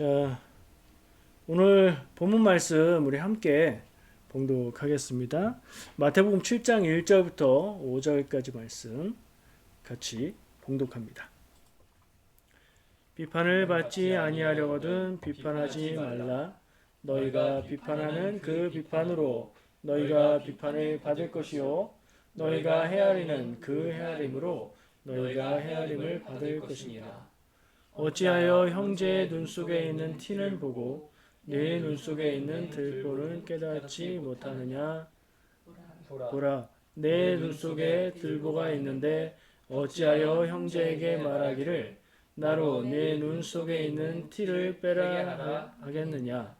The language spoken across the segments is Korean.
자, 오늘 본문 말씀 우리 함께 봉독하겠습니다. 마태복음 7장 1절부터 5절까지 말씀 같이 봉독합니다. 비판을 받지 아니하려거든 비판하지 말라. 너희가 비판하는 그 비판으로 너희가 비판을 받을 것이요 너희가 헤아리는 그 헤아림으로 너희가 헤아림을 받을 것이니라. 어찌하여 형제의 눈 속에 있는 티는 보고 내 눈 속에 있는 들보는 깨닫지 못하느냐? 보라, 내 눈 속에 들보가 있는데 어찌하여 형제에게 말하기를 나로 내 눈 속에 있는 티를 빼라 하겠느냐?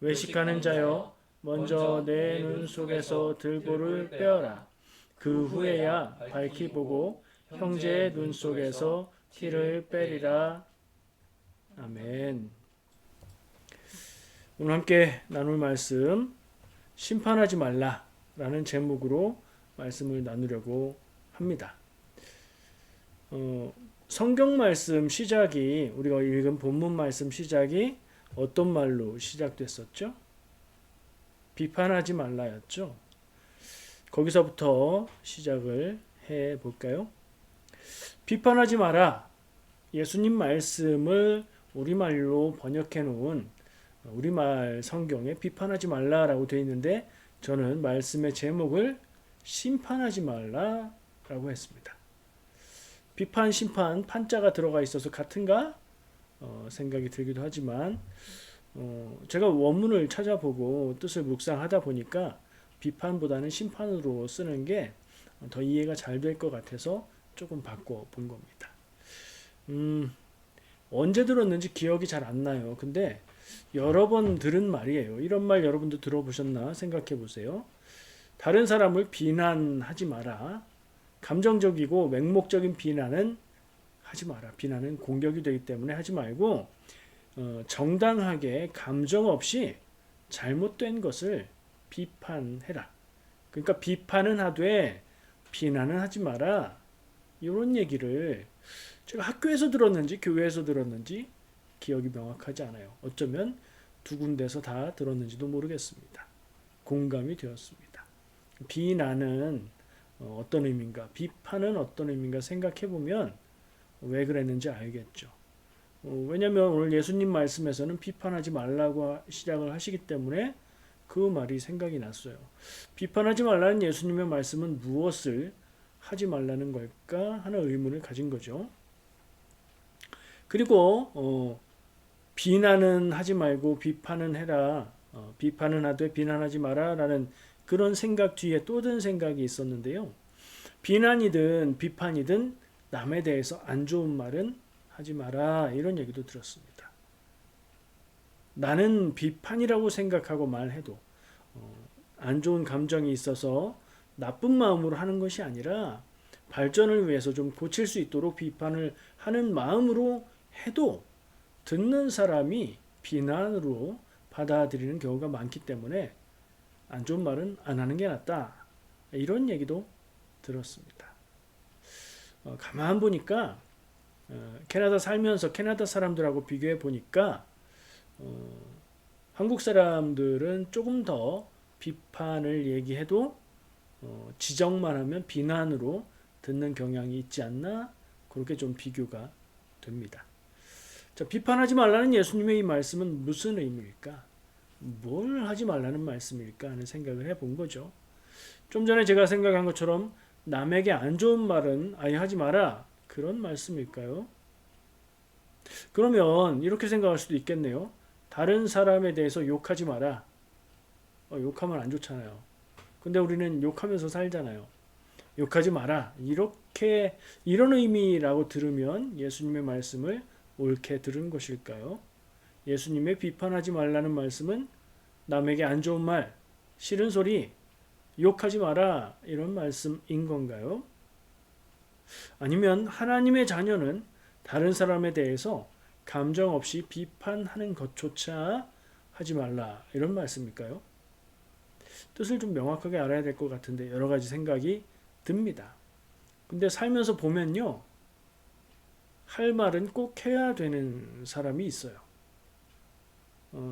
외식하는 자여, 먼저 내 눈 속에서 들보를 빼어라. 그 후에야 밝히 보고 형제의 눈 속에서 티를 빼리라. 아멘. 오늘 함께 나눌 말씀 심판하지 말라라는 제목으로 말씀을 나누려고 합니다. 성경 말씀 시작이 우리가 읽은 본문 말씀 시작이 어떤 말로 시작됐었죠? 비판하지 말라였죠. 거기서부터 시작을 해 볼까요? 비판하지 마라. 예수님 말씀을 우리말로 번역해 놓은 우리말 성경에 비판하지 말라라고 되어 있는데 저는 말씀의 제목을 심판하지 말라라고 했습니다. 비판, 심판, 판자가 들어가 있어서 같은가 생각이 들기도 하지만 제가 원문을 찾아보고 뜻을 묵상하다 보니까 비판보다는 심판으로 쓰는 게 더 이해가 잘 될 것 같아서 조금 바꿔본 겁니다. 언제 들었는지 기억이 잘 안 나요. 근데 여러 번 들은 말이에요. 이런 말 여러분도 들어보셨나 생각해 보세요. 다른 사람을 비난하지 마라. 감정적이고 맹목적인 비난은 하지 마라. 비난은 공격이 되기 때문에 하지 말고 정당하게 감정 없이 잘못된 것을 비판해라. 그러니까 비판은 하되 비난은 하지 마라. 이런 얘기를 제가 학교에서 들었는지 교회에서 들었는지 기억이 명확하지 않아요. 어쩌면 두 군데서 다 들었는지도 모르겠습니다. 공감이 되었습니다. 비난은 어떤 의미인가, 비판은 어떤 의미인가 생각해보면 왜 그랬는지 알겠죠. 왜냐하면 오늘 예수님 말씀에서는 비판하지 말라고 시작을 하시기 때문에 그 말이 생각이 났어요. 비판하지 말라는 예수님의 말씀은 무엇을 하지 말라는 걸까 하는 의문을 가진 거죠. 그리고 비난은 하지 말고 비판은 해라. 비판은 하되 비난하지 마라 라는 그런 생각 뒤에 또 든 생각이 있었는데요. 비난이든 비판이든 남에 대해서 안 좋은 말은 하지 마라 이런 얘기도 들었습니다. 나는 비판이라고 생각하고 말해도 안 좋은 감정이 있어서 나쁜 마음으로 하는 것이 아니라 발전을 위해서 좀 고칠 수 있도록 비판을 하는 마음으로 해도 듣는 사람이 비난으로 받아들이는 경우가 많기 때문에 안 좋은 말은 안 하는 게 낫다. 이런 얘기도 들었습니다. 가만 보니까 캐나다 살면서 캐나다 사람들하고 비교해 보니까 한국 사람들은 조금 더 비판을 얘기해도 지적만 하면 비난으로 듣는 경향이 있지 않나 그렇게 좀 비교가 됩니다. 자, 비판하지 말라는 예수님의 이 말씀은 무슨 의미일까? 뭘 하지 말라는 말씀일까 하는 생각을 해본 거죠. 좀 전에 제가 생각한 것처럼 남에게 안 좋은 말은 아예 하지 마라 그런 말씀일까요? 그러면 이렇게 생각할 수도 있겠네요. 다른 사람에 대해서 욕하지 마라. 욕하면 안 좋잖아요. 근데 우리는 욕하면서 살잖아요. 욕하지 마라. 이렇게 이런 의미라고 들으면 예수님의 말씀을 옳게 들은 것일까요? 예수님의 비판하지 말라는 말씀은 남에게 안 좋은 말, 싫은 소리, 욕하지 마라 이런 말씀인 건가요? 아니면 하나님의 자녀는 다른 사람에 대해서 감정 없이 비판하는 것조차 하지 말라 이런 말씀일까요? 뜻을 좀 명확하게 알아야 될 것 같은데 여러 가지 생각이 듭니다. 근데 살면서 보면요. 할 말은 꼭 해야 되는 사람이 있어요.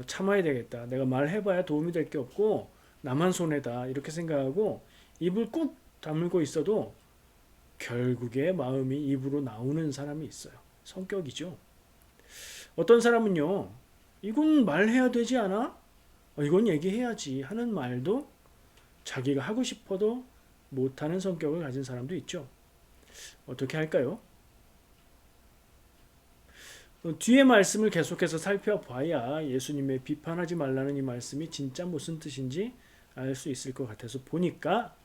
참아야 되겠다. 내가 말해봐야 도움이 될 게 없고 나만 손해다. 이렇게 생각하고 입을 꾹 다물고 있어도 결국에 마음이 입으로 나오는 사람이 있어요. 성격이죠. 어떤 사람은요. 이건 말해야 되지 않아? 이건 얘기해야지 하는 말도 자기가 하고 싶어도 못하는 성격을 가진 사람도 있죠. 어떻게 할까요? 뒤에 말씀을 계속해서 살펴봐야 예수님의 비판하지 말라는 이 말씀이 진짜 무슨 뜻인지 알 수 있을 것 같아서 보니까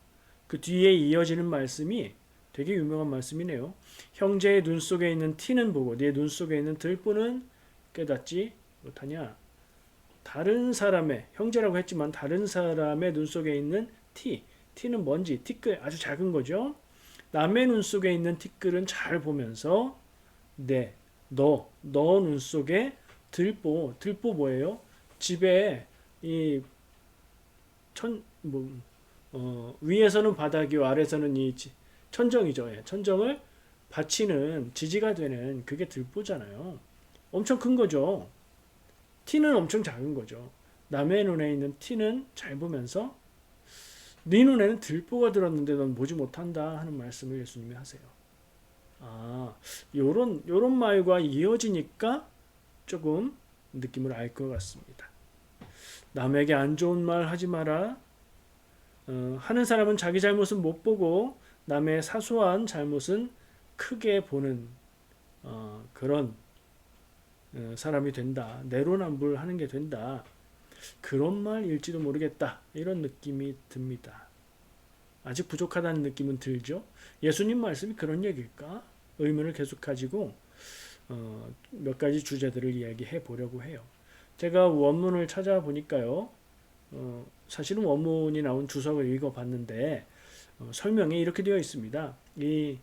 그 뒤에 이어지는 말씀이 되게 유명한 말씀이네요. 형제의 눈 속에 있는 티는 보고 네 눈 속에 있는 들보는 깨닫지 못하냐. 다른 사람의, 형제라고 했지만 다른 사람의 눈 속에 있는 티는 뭔지, 티끌 아주 작은 거죠. 남의 눈 속에 있는 티끌은 잘 보면서 너 눈 속에 들보 뭐예요? 집에 이 위에서는 바닥이요, 아래서는 이 천정이죠. 예, 천정을 받치는 지지가 되는 그게 들보잖아요. 엄청 큰 거죠. 티는 엄청 작은 거죠. 남의 눈에 있는 티는 잘 보면서 네 눈에는 들보가 들었는데 넌 보지 못한다 하는 말씀을 예수님이 하세요. 요런 말과 이어지니까 조금 느낌을 알 것 같습니다. 남에게 안 좋은 말 하지 마라. 하는 사람은 자기 잘못은 못 보고 남의 사소한 잘못은 크게 보는 그런 사람이 된다. 내로남불하는 게 된다. 그런 말일지도 모르겠다. 이런 느낌이 듭니다. 아직 부족하다는 느낌은 들죠. 예수님 말씀이 그런 얘기일까? 의문을 계속 가지고 몇 가지 주제들을 이야기해 보려고 해요. 제가 원문을 찾아보니까요. 사실은 원문이 나온 주석을 읽어봤는데 설명에 이렇게 되어 있습니다. 이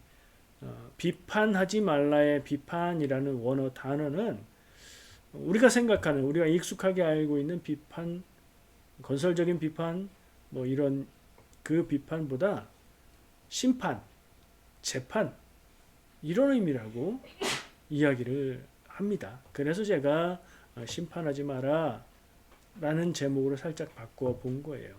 비판하지 말라의 비판이라는 원어 단어는 우리가 생각하는, 우리가 익숙하게 알고 있는 비판, 건설적인 비판, 뭐 이런 그 비판보다 심판, 재판 이런 의미라고 이야기를 합니다. 그래서 제가 심판하지 마라 라는 제목으로 살짝 바꿔 본 거예요.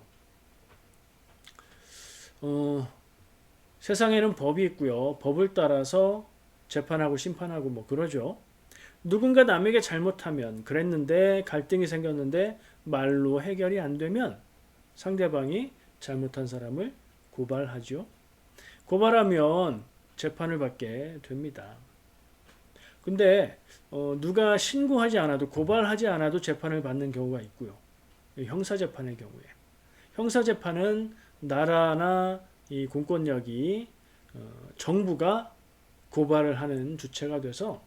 세상에는 법이 있고요. 법을 따라서 재판하고 심판하고 뭐 그러죠. 누군가 남에게 잘못하면, 그랬는데 갈등이 생겼는데 말로 해결이 안 되면 상대방이 잘못한 사람을 고발하죠. 고발하면 재판을 받게 됩니다. 근데 누가 신고하지 않아도, 고발하지 않아도 재판을 받는 경우가 있고요. 형사재판의 경우에. 형사재판은 나라나 이 공권력이 정부가 고발을 하는 주체가 돼서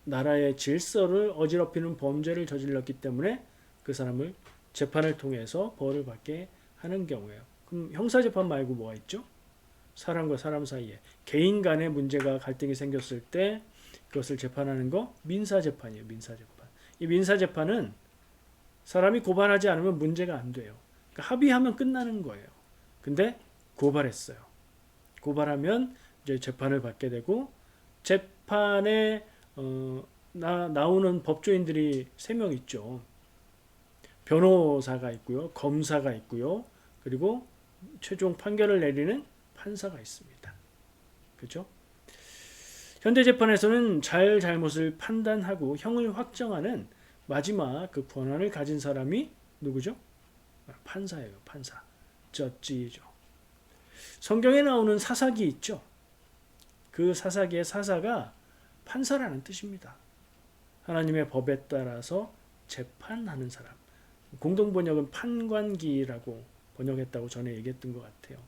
나라의 질서를 어지럽히는 범죄를 저질렀기 때문에 그 사람을 재판을 통해서 벌을 받게 하는 경우예요. 그럼 형사재판 말고 뭐가 있죠? 사람과 사람 사이에 개인 간의 문제가, 갈등이 생겼을 때 그것을 재판하는 거 민사재판이에요. 민사재판. 이 민사재판은 사람이 고발하지 않으면 문제가 안 돼요. 그러니까 합의하면 끝나는 거예요. 근데 고발했어요. 고발하면 이제 재판을 받게 되고, 재판에 나오는 법조인들이 3명 있죠. 변호사가 있고요. 검사가 있고요. 그리고 최종 판결을 내리는 판사가 있습니다. 그렇죠? 현대재판에서는 잘못을 판단하고 형을 확정하는 마지막 그 권한을 가진 사람이 누구죠? 판사예요. 판사. 저지죠. 성경에 나오는 사사기 있죠. 그 사사기의 사사가 판사라는 뜻입니다. 하나님의 법에 따라서 재판하는 사람. 공동번역은 판관기라고 번역했다고 전에 얘기했던 것 같아요.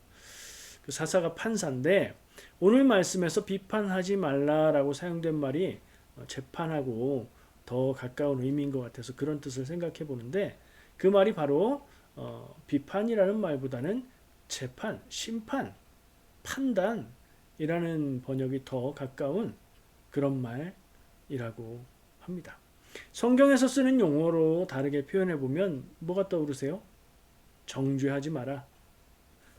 그 사사가 판사인데, 오늘 말씀에서 비판하지 말라라고 사용된 말이 재판하고 더 가까운 의미인 것 같아서 그런 뜻을 생각해 보는데, 그 말이 바로 비판이라는 말보다는 재판, 심판, 판단이라는 번역이 더 가까운 그런 말이라고 합니다. 성경에서 쓰는 용어로 다르게 표현해 보면 뭐가 떠오르세요? 정죄하지 마라.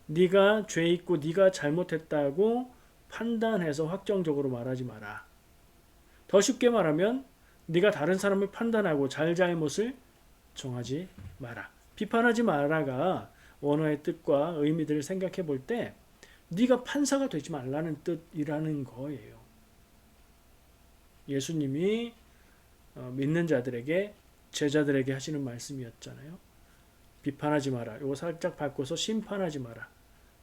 네가 죄 있고 네가 잘못했다고 판단해서 확정적으로 말하지 마라. 더 쉽게 말하면 네가 다른 사람을 판단하고 잘잘못을 정하지 마라. 비판하지 마라가 원어의 뜻과 의미들을 생각해 볼 때 네가 판사가 되지 말라는 뜻이라는 거예요. 예수님이 믿는 자들에게 제자들에게 하시는 말씀이었잖아요. 비판하지 마라. 이거 살짝 바꿔서 심판하지 마라.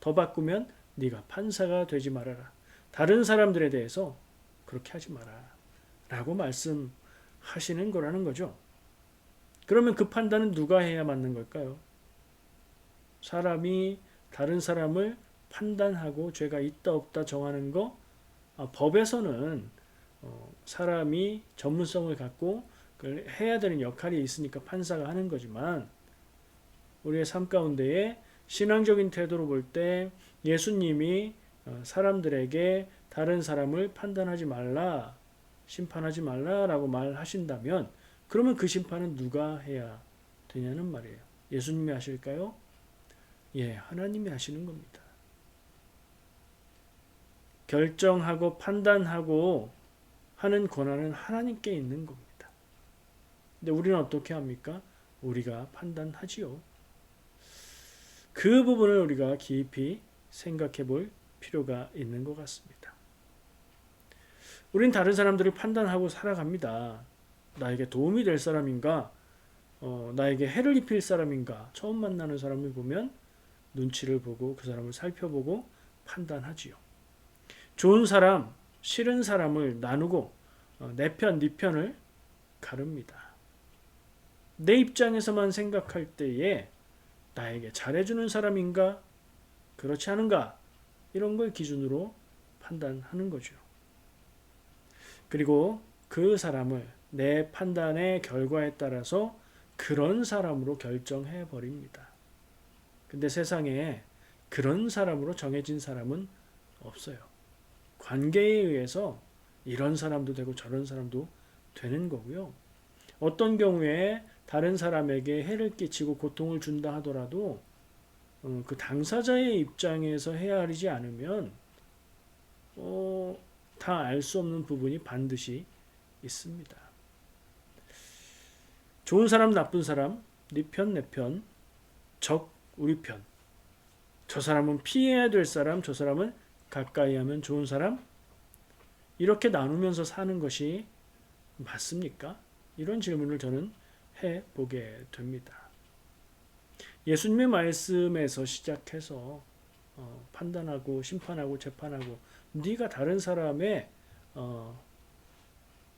더 바꾸면 네가 판사가 되지 말아라. 다른 사람들에 대해서 그렇게 하지 마라. 라고 말씀하시는 거라는 거죠. 그러면 그 판단은 누가 해야 맞는 걸까요? 사람이 다른 사람을 판단하고 죄가 있다 없다 정하는 거, 법에서는 사람이 전문성을 갖고 그걸 해야 되는 역할이 있으니까 판사가 하는 거지만 우리의 삶 가운데에 신앙적인 태도로 볼 때 예수님이 사람들에게 다른 사람을 판단하지 말라, 심판하지 말라라고 말하신다면 그러면 그 심판은 누가 해야 되냐는 말이에요. 예수님이 하실까요? 예, 하나님이 하시는 겁니다. 결정하고 판단하고 하는 권한은 하나님께 있는 겁니다. 근데 우리는 어떻게 합니까? 우리가 판단하지요. 그 부분을 우리가 깊이 생각해 볼 필요가 있는 것 같습니다. 우린 다른 사람들을 판단하고 살아갑니다. 나에게 도움이 될 사람인가? 나에게 해를 입힐 사람인가? 처음 만나는 사람을 보면 눈치를 보고 그 사람을 살펴보고 판단하지요. 좋은 사람, 싫은 사람을 나누고 내 편, 네 편을 가릅니다. 내 입장에서만 생각할 때에 나에게 잘해주는 사람인가? 그렇지 않은가? 이런 걸 기준으로 판단하는 거죠. 그리고 그 사람을 내 판단의 결과에 따라서 그런 사람으로 결정해 버립니다. 근데 세상에 그런 사람으로 정해진 사람은 없어요. 관계에 의해서 이런 사람도 되고 저런 사람도 되는 거고요. 어떤 경우에 다른 사람에게 해를 끼치고 고통을 준다 하더라도 그 당사자의 입장에서 헤아리지 않으면 다 알 수 없는 부분이 반드시 있습니다. 좋은 사람, 나쁜 사람, 네 편, 내 편, 적, 우리 편. 저 사람은 피해야 될 사람, 저 사람은 가까이 하면 좋은 사람. 이렇게 나누면서 사는 것이 맞습니까? 이런 질문을 저는 해보게 됩니다. 예수님의 말씀에서 시작해서 판단하고 심판하고 재판하고 네가 다른 사람의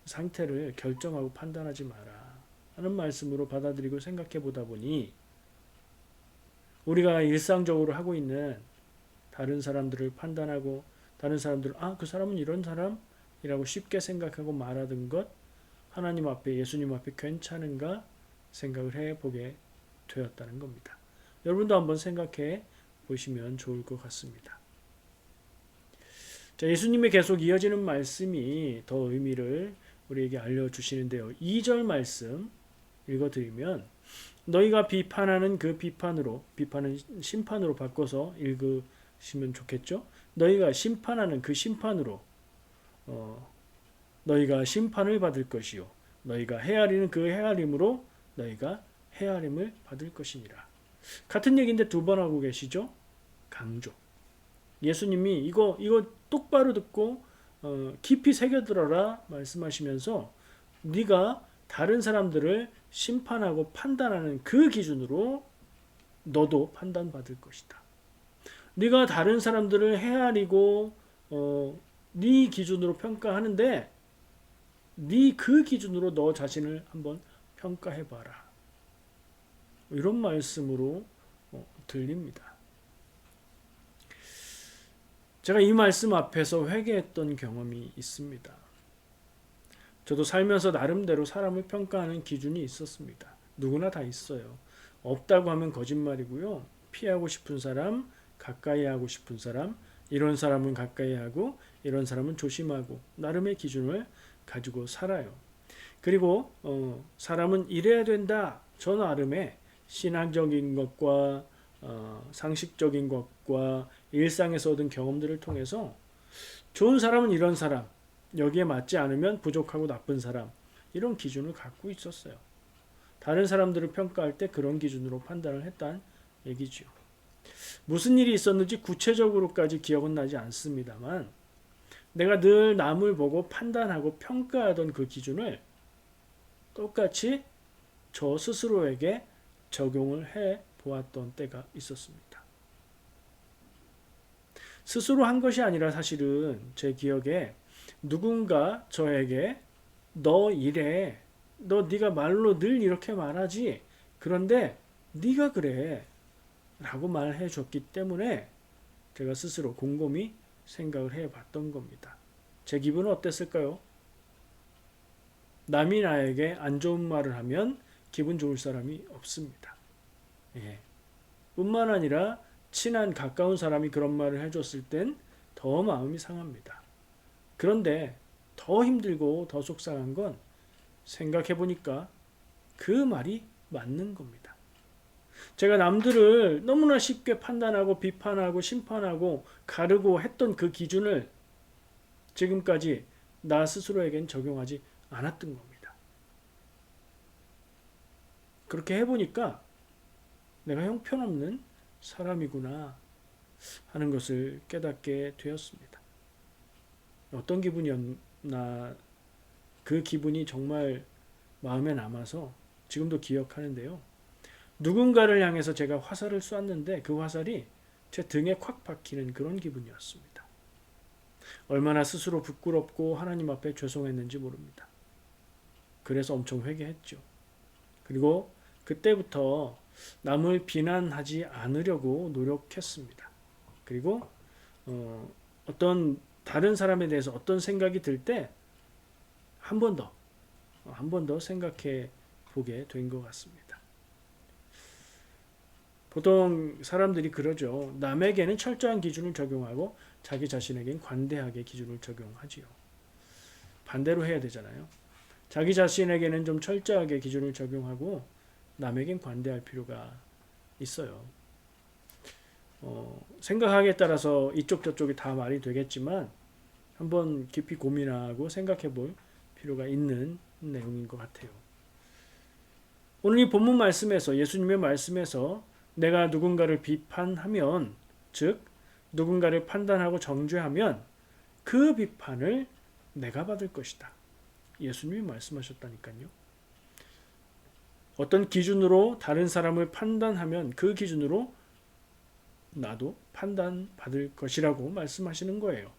상태를 결정하고 판단하지 마라 하는 말씀으로 받아들이고 생각해 보다 보니 우리가 일상적으로 하고 있는 다른 사람들을 판단하고 다른 사람들을 그 사람은 이런 사람이라고 쉽게 생각하고 말하던 것 하나님 앞에 예수님 앞에 괜찮은가 생각을 해보게 되었다는 겁니다. 여러분도 한번 생각해 보시면 좋을 것 같습니다. 자, 예수님의 계속 이어지는 말씀이 더 의미를 우리에게 알려주시는데요. 2절 말씀 읽어드리면 너희가 비판하는 그 비판은 심판으로 바꿔서 읽으시면 좋겠죠. 너희가 심판하는 그 심판으로 너희가 심판을 받을 것이요 너희가 헤아리는 그 헤아림으로 너희가 헤아림을 받을 것이니라. 같은 얘기인데 두 번 하고 계시죠. 강조. 예수님이 이거 똑바로 듣고 깊이 새겨들어라 말씀하시면서 네가 다른 사람들을 심판하고 판단하는 그 기준으로 너도 판단받을 것이다. 네가 다른 사람들을 헤아리고 네 기준으로 평가하는데 네 그 기준으로 너 자신을 한번 평가해봐라. 이런 말씀으로 들립니다. 제가 이 말씀 앞에서 회개했던 경험이 있습니다. 저도 살면서 나름대로 사람을 평가하는 기준이 있었습니다. 누구나 다 있어요. 없다고 하면 거짓말이고요. 피하고 싶은 사람, 가까이 하고 싶은 사람, 이런 사람은 가까이 하고 이런 사람은 조심하고 나름의 기준을 가지고 살아요. 그리고 사람은 이래야 된다. 저 나름의 신앙적인 것과 상식적인 것과 일상에서 얻은 경험들을 통해서 좋은 사람은 이런 사람, 여기에 맞지 않으면 부족하고 나쁜 사람, 이런 기준을 갖고 있었어요. 다른 사람들을 평가할 때 그런 기준으로 판단을 했다는 얘기죠. 무슨 일이 있었는지 구체적으로까지 기억은 나지 않습니다만 내가 늘 남을 보고 판단하고 평가하던 그 기준을 똑같이 저 스스로에게 적용을 해 보았던 때가 있었습니다. 스스로 한 것이 아니라 사실은 제 기억에 누군가 저에게 너 이래, 너 네가 말로 늘 이렇게 말하지, 그런데 네가 그래 라고 말해 줬기 때문에 제가 스스로 곰곰이 생각을 해 봤던 겁니다. 제 기분은 어땠을까요? 남이 나에게 안 좋은 말을 하면 기분 좋을 사람이 없습니다. 예. 뿐만 아니라 친한 가까운 사람이 그런 말을 해줬을 땐 더 마음이 상합니다. 그런데 더 힘들고 더 속상한 건 생각해 보니까 그 말이 맞는 겁니다. 제가 남들을 너무나 쉽게 판단하고 비판하고 심판하고 가르고 했던 그 기준을 지금까지 나 스스로에겐 적용하지 않았던 겁니다. 그렇게 해보니까 내가 형편없는 사람이구나 하는 것을 깨닫게 되었습니다. 어떤 기분이었나, 그 기분이 정말 마음에 남아서 지금도 기억하는데요. 누군가를 향해서 제가 화살을 쐈는데 그 화살이 제 등에 콱 박히는 그런 기분이었습니다. 얼마나 스스로 부끄럽고 하나님 앞에 죄송했는지 모릅니다. 그래서 엄청 회개했죠. 그리고 그때부터 남을 비난하지 않으려고 노력했습니다. 그리고 어떤 다른 사람에 대해서 어떤 생각이 들 때 한 번 더 생각해 보게 된 것 같습니다. 보통 사람들이 그러죠. 남에게는 철저한 기준을 적용하고 자기 자신에겐 관대하게 기준을 적용하지요. 반대로 해야 되잖아요. 자기 자신에게는 좀 철저하게 기준을 적용하고 남에겐 관대할 필요가 있어요. 생각하기에 따라서 이쪽 저쪽이 다 말이 되겠지만 한번 깊이 고민하고 생각해 볼 필요가 있는 내용인 것 같아요. 오늘 이 본문 말씀에서, 예수님의 말씀에서 내가 누군가를 비판하면, 즉 누군가를 판단하고 정죄하면 그 비판을 내가 받을 것이다. 예수님이 말씀하셨다니까요. 어떤 기준으로 다른 사람을 판단하면 그 기준으로 나도 판단받을 것이라고 말씀하시는 거예요.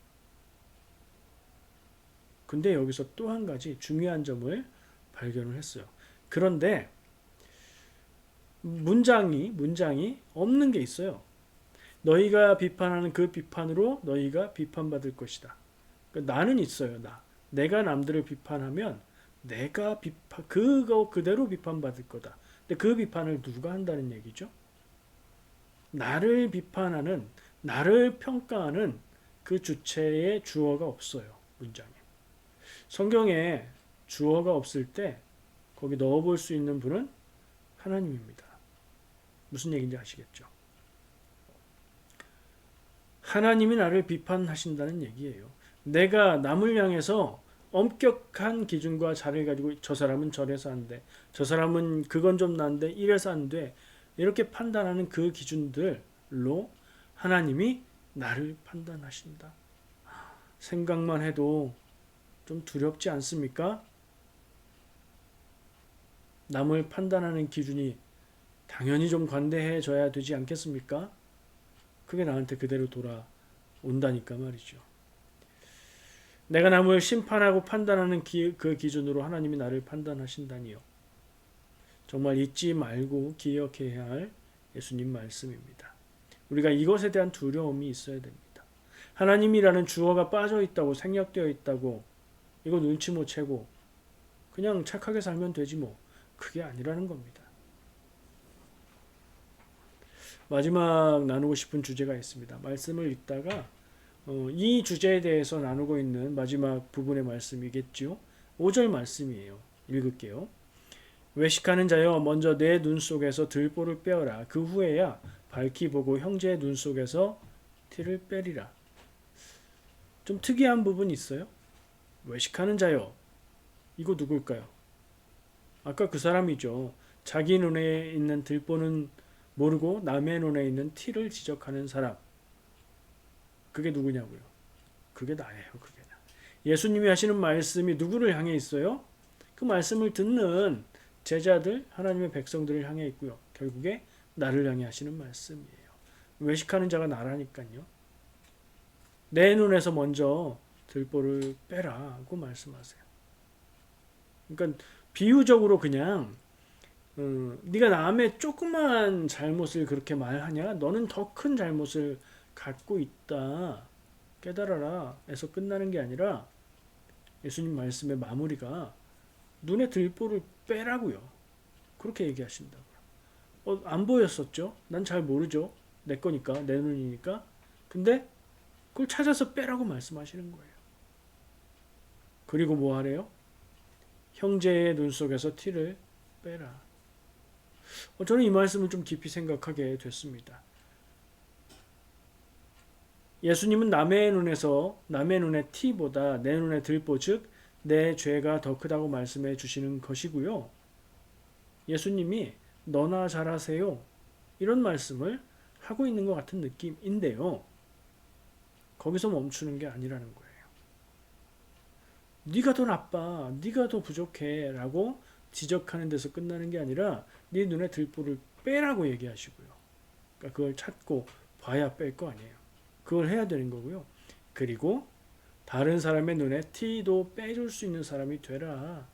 근데 여기서 또 한 가지 중요한 점을 발견을 했어요. 그런데 문장이 없는 게 있어요. 너희가 비판하는 그 비판으로 너희가 비판받을 것이다. 그러니까 나는 있어요. 내가 남들을 비판하면 내가 그거 그대로 비판받을 거다. 근데 그 비판을 누가 한다는 얘기죠? 나를 비판하는, 나를 평가하는 그 주체의 주어가 없어요. 문장에. 성경에 주어가 없을 때 거기 넣어볼 수 있는 분은 하나님입니다. 무슨 얘기인지 아시겠죠? 하나님이 나를 비판하신다는 얘기예요. 내가 남을 향해서 엄격한 기준과 자를 가지고 저 사람은 저래서 안 돼, 저 사람은 그건 좀 난데 이래서 안 돼, 이렇게 판단하는 그 기준들로 하나님이 나를 판단하신다. 생각만 해도 좀 두렵지 않습니까? 남을 판단하는 기준이 당연히 좀 관대해져야 되지 않겠습니까? 그게 나한테 그대로 돌아온다니까 말이죠. 내가 남을 심판하고 판단하는 그 기준으로 하나님이 나를 판단하신다니요. 정말 잊지 말고 기억해야 할 예수님 말씀입니다. 우리가 이것에 대한 두려움이 있어야 됩니다. 하나님이라는 주어가 빠져 있다고, 생략되어 있다고 이거 눈치 못 채고 그냥 착하게 살면 되지 뭐. 그게 아니라는 겁니다. 마지막 나누고 싶은 주제가 있습니다. 말씀을 읽다가 이 주제에 대해서 나누고 있는 마지막 부분의 말씀이겠죠. 5절 말씀이에요. 읽을게요. 외식하는 자여 먼저 내 눈 속에서 들보를 빼어라. 그 후에야 밝히 보고 형제의 눈 속에서 티를 빼리라. 좀 특이한 부분이 있어요. 외식하는 자여. 이거 누굴까요? 아까 그 사람이죠. 자기 눈에 있는 들보는 모르고 남의 눈에 있는 티를 지적하는 사람. 그게 누구냐고요? 그게 나예요. 그게 나. 예수님이 하시는 말씀이 누구를 향해 있어요? 그 말씀을 듣는 제자들, 하나님의 백성들을 향해 있고요. 결국에 나를 향해 하시는 말씀이에요. 외식하는 자가 나라니까요. 내 눈에서 먼저 들보를 빼라고 말씀하세요. 그러니까 비유적으로 그냥 네가 남의 조그만 잘못을 그렇게 말하냐? 너는 더 큰 잘못을 갖고 있다. 깨달아라. 에서 끝나는 게 아니라 예수님 말씀의 마무리가 눈에 들보를 빼라고요. 그렇게 얘기하신다고요. 안 보였었죠? 난 잘 모르죠. 내 거니까, 내 눈이니까. 근데 그걸 찾아서 빼라고 말씀하시는 거예요. 그리고 뭐 하래요? 형제의 눈 속에서 티를 빼라. 저는 이 말씀을 좀 깊이 생각하게 됐습니다. 예수님은 남의 눈의 티보다 내 눈에 들보, 즉, 내 죄가 더 크다고 말씀해 주시는 것이고요. 예수님이 너나 잘하세요. 이런 말씀을 하고 있는 것 같은 느낌인데요. 거기서 멈추는 게 아니라는 거예요. 네가 더 나빠, 네가 더 부족해 라고 지적하는 데서 끝나는 게 아니라 네 눈에 들보를 빼라고 얘기하시고요. 그러니까 그걸 찾고 봐야 뺄 거 아니에요. 그걸 해야 되는 거고요. 그리고 다른 사람의 눈에 티도 빼줄 수 있는 사람이 되라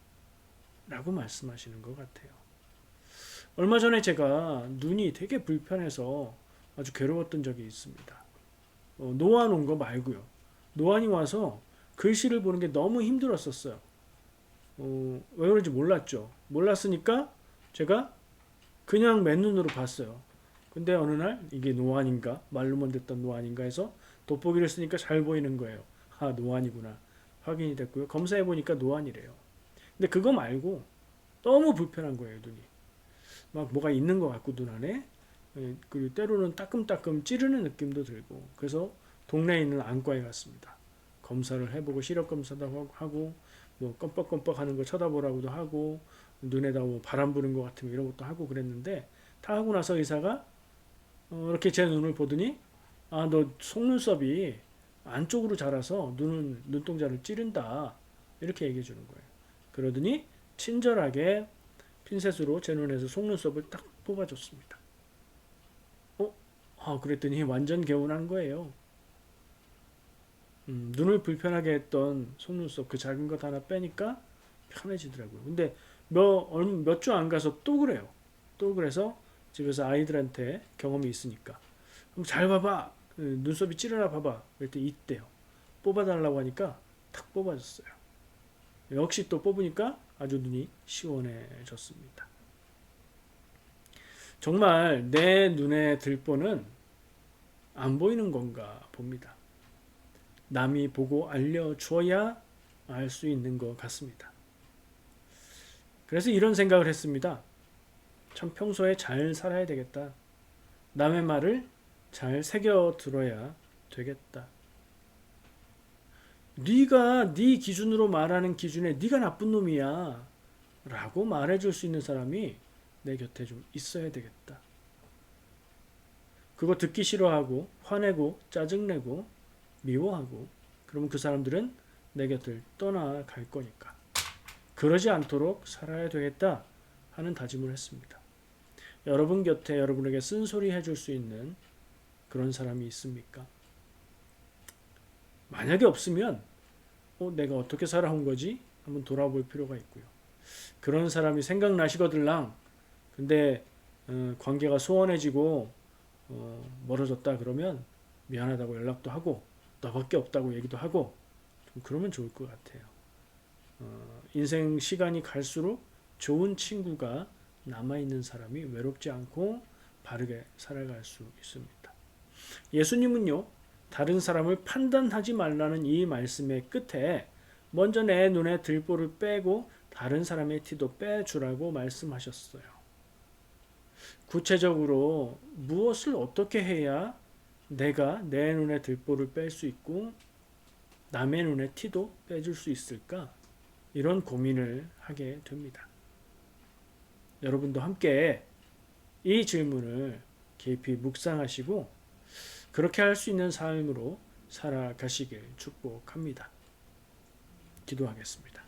라고 말씀하시는 것 같아요. 얼마 전에 제가 눈이 되게 불편해서 아주 괴로웠던 적이 있습니다. 노안 온 거 말고요. 노안이 와서 글씨를 보는 게 너무 힘들었었어요. 왜 그런지 몰랐죠. 몰랐으니까 제가 그냥 맨눈으로 봤어요. 근데 어느 날 이게 노안인가 말로만 듣던 노안인가 해서 돋보기를 쓰니까 잘 보이는 거예요. 아, 노안이구나. 확인이 됐고요. 검사해 보니까 노안이래요. 근데 그거 말고 너무 불편한 거예요, 눈이. 막 뭐가 있는 것 같고 눈 안에. 그리고 때로는 따끔따끔 찌르는 느낌도 들고. 그래서 동네에 있는 안과에 갔습니다. 검사를 해보고 시력 검사도 하고 뭐 껌뻑껌뻑 하는 거 쳐다보라고도 하고 눈에다 뭐 바람 부는 것 같으면 이런 것도 하고 그랬는데 다 하고 나서 의사가 이렇게 제 눈을 보더니 아, 너 속눈썹이 안쪽으로 자라서 눈동자를 찌른다 이렇게 얘기해 주는 거예요. 그러더니 친절하게 핀셋으로 제 눈에서 속눈썹을 딱 뽑아줬습니다. 그랬더니 완전 개운한 거예요. 눈을 불편하게 했던 속눈썹 그 작은 것 하나 빼니까 편해지더라고요. 근데 몇 주 안 가서 또 그래요. 또 그래서 집에서 아이들한테 경험이 있으니까 그럼 잘 봐봐. 눈썹이 찌르나 봐봐. 그랬더니 있대요. 뽑아달라고 하니까 탁 뽑아줬어요. 역시 또 뽑으니까 아주 눈이 시원해졌습니다. 정말 내 눈에 들보는 안 보이는 건가 봅니다. 남이 보고 알려줘야 알 수 있는 것 같습니다. 그래서 이런 생각을 했습니다. 참 평소에 잘 살아야 되겠다. 남의 말을 잘 새겨 들어야 되겠다. 네가 네 기준으로 말하는 기준에 네가 나쁜 놈이야 라고 말해줄 수 있는 사람이 내 곁에 좀 있어야 되겠다. 그거 듣기 싫어하고 화내고 짜증내고 미워하고 그러면 그 사람들은 내 곁을 떠나갈 거니까 그러지 않도록 살아야 되겠다 하는 다짐을 했습니다. 여러분 곁에 여러분에게 쓴소리 해줄 수 있는 그런 사람이 있습니까? 만약에 없으면 내가 어떻게 살아온 거지? 한번 돌아볼 필요가 있고요. 그런 사람이 생각나시거들랑 근데 관계가 소원해지고 멀어졌다 그러면 미안하다고 연락도 하고 너밖에 없다고 얘기도 하고 좀 그러면 좋을 것 같아요. 인생 시간이 갈수록 좋은 친구가 남아있는 사람이 외롭지 않고 바르게 살아갈 수 있습니다. 예수님은요, 다른 사람을 판단하지 말라는 이 말씀의 끝에 먼저 내 눈에 들보를 빼고 다른 사람의 티도 빼주라고 말씀하셨어요. 구체적으로 무엇을 어떻게 해야 내가 내 눈에 들보를 뺄 수 있고 남의 눈에 티도 빼줄 수 있을까? 이런 고민을 하게 됩니다. 여러분도 함께 이 질문을 깊이 묵상하시고 그렇게 할 수 있는 삶으로 살아가시길 축복합니다. 기도하겠습니다.